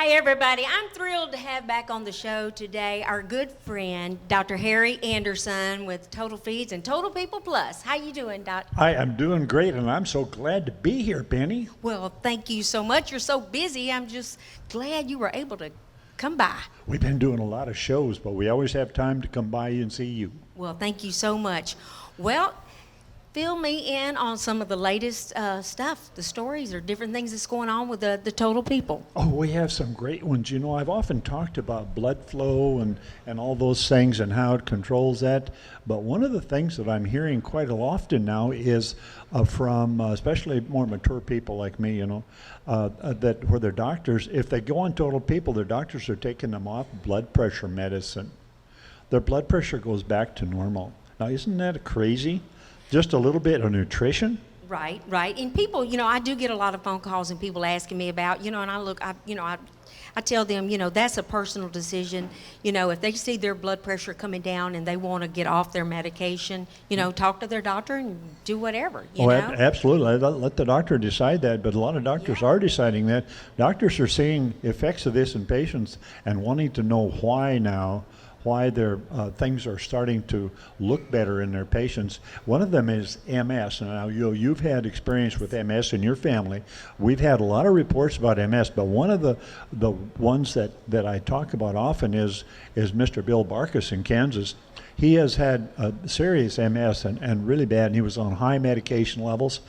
Hi, everybody. I'm thrilled to have back on the show today our good friend, Dr. Harry Anderson with Total Feeds and Total People Plus. How you doing, Doc? Hi, I'm doing great, and I'm so glad to be here, Penny. Well, thank you so much. You're so busy. I'm just glad you were able to come by. We've been doing a lot of shows, but we always have time to come by and see you. Well, thank you so much. Well, fill me in on some of the latest stuff, the stories or different things that's going on with the Total People. Oh, we have some great ones. You know, I've often talked about blood flow and all those things and how it controls that. But one of the things that I'm hearing quite often now is from especially more mature people like me, that where their doctors, if they go on Total People, their doctors are taking them off blood pressure medicine. Their blood pressure goes back to normal. Now, isn't that crazy? Just a little bit of nutrition. Right. And people, I do get a lot of phone calls and people asking me about, and I tell them, that's a personal decision. If they see their blood pressure coming down and they want to get off their medication, talk to their doctor and do whatever, Absolutely. Let the doctor decide that, but a lot of doctors are deciding that. Doctors are seeing effects of this in patients and wanting to know why their things are starting to look better in their patients. One of them is MS. Now, you've had experience with MS in your family. We've had a lot of reports about MS, but one of the ones that I talk about often is Mr. Bill Barkus in Kansas. He has had a serious MS and really bad, and he was on high medication levels.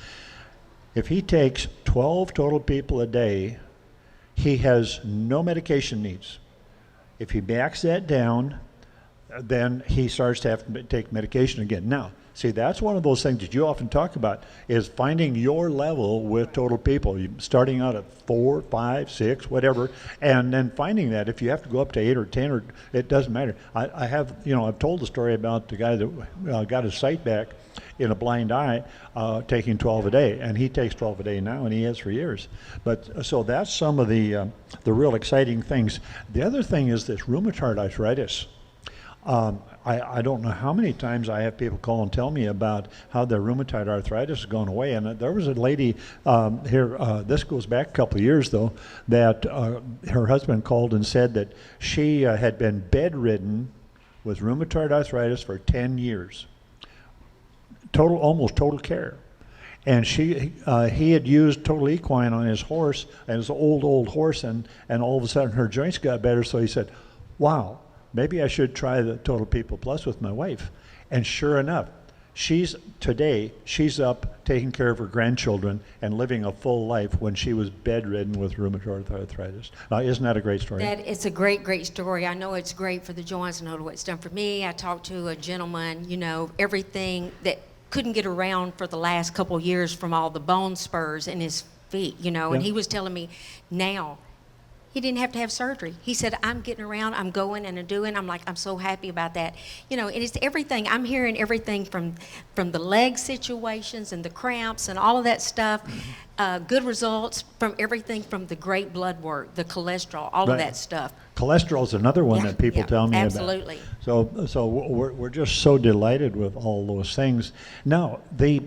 If he takes 12 Total People a day, he has no medication needs. If he backs that down, then he starts to have to take medication again. Now, see, that's one of those things that you often talk about, is finding your level with Total People. Starting out at 4, 5, 6, whatever, and then finding that if you have to go up to 8 or 10, or it doesn't matter. I've told the story about the guy that got his sight back in a blind eye, taking 12 a day, and he takes 12 a day now, and he has for years. But so that's some of the real exciting things. The other thing is this rheumatoid arthritis. I don't know how many times I have people call and tell me about how their rheumatoid arthritis is going away. And there was a lady here, this goes back a couple of years though, that her husband called and said that she had been bedridden with rheumatoid arthritis for 10 years. Almost total care. And he had used Total Equine on his horse, and his old horse, and all of a sudden her joints got better. So he said, wow, maybe I should try the Total People Plus with my wife. And sure enough, she's up taking care of her grandchildren and living a full life when she was bedridden with rheumatoid arthritis. Isn't that a great story? It's a great story. I know it's great for the joints. I know what it's done for me. I talked to a gentleman, everything that couldn't get around for the last couple of years from all the bone spurs in his feet, and he was telling me now, he didn't have to have surgery. He said, I'm getting around, I'm going and I'm doing. I'm like, I'm so happy about that. And it's everything. I'm hearing everything from the leg situations and the cramps and all of that stuff. Good results from everything from the great blood work, the cholesterol, all of that stuff. Cholesterol is another one that people tell me absolutely. about. So we're just so delighted with all those things. Now, the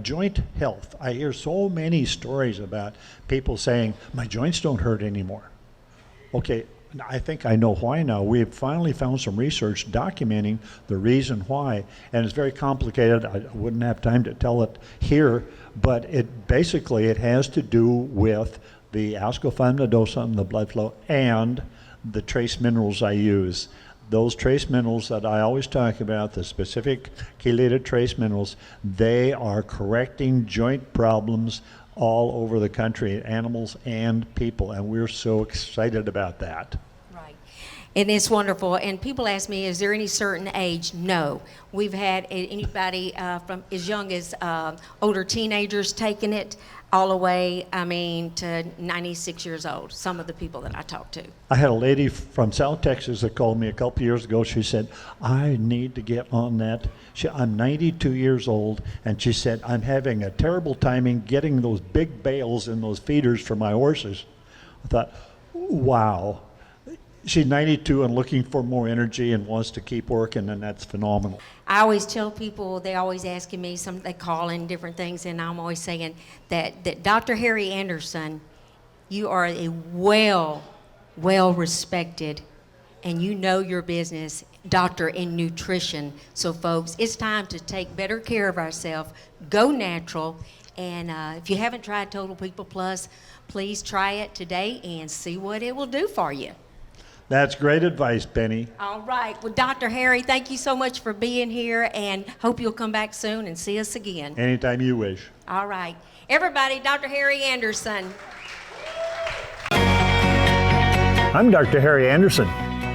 joint health, I hear so many stories about people saying, my joints don't hurt anymore. Okay, I think I know why now. We've finally found some research documenting the reason why, and it's very complicated. I wouldn't have time to tell it here, but it has to do with the ascophylum nodosum, the blood flow, and the trace minerals I use. Those trace minerals that I always talk about, the specific chelated trace minerals, they are correcting joint problems all over the country, animals and people, and we're so excited about that. Right. And it's wonderful. And people ask me, is there any certain age? No. We've had anybody from as young as older teenagers taking it, all the way, to 96 years old, some of the people that I talked to. I had a lady from South Texas that called me a couple years ago. She said, I need to get on that. I'm 92 years old, and she said, I'm having a terrible time getting those big bales in those feeders for my horses. I thought, wow. She's 92 and looking for more energy and wants to keep working, and that's phenomenal. I always tell people, they always asking me, they call in different things, and I'm always saying that Dr. Harry Anderson You are a well respected, and you know your business doctor in nutrition. So folks, it's time to take better care of ourselves, go natural, and if you haven't tried Total People Plus, please try it today and see what it will do for you. That's great advice, Penny. All right. Well, Dr. Harry, thank you so much for being here, and hope you'll come back soon and see us again. Anytime you wish. All right. Everybody, Dr. Harry Anderson. I'm Dr. Harry Anderson.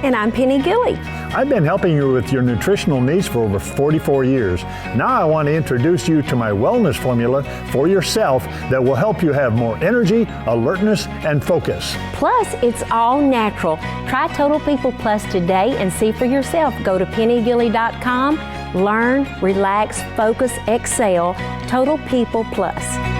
And I'm Penny Gilley. I've been helping you with your nutritional needs for over 44 years. Now I want to introduce you to my wellness formula for yourself that will help you have more energy, alertness, and focus. Plus, it's all natural. Try Total People Plus today and see for yourself. Go to pennygilley.com. Learn, relax, focus, excel. Total People Plus.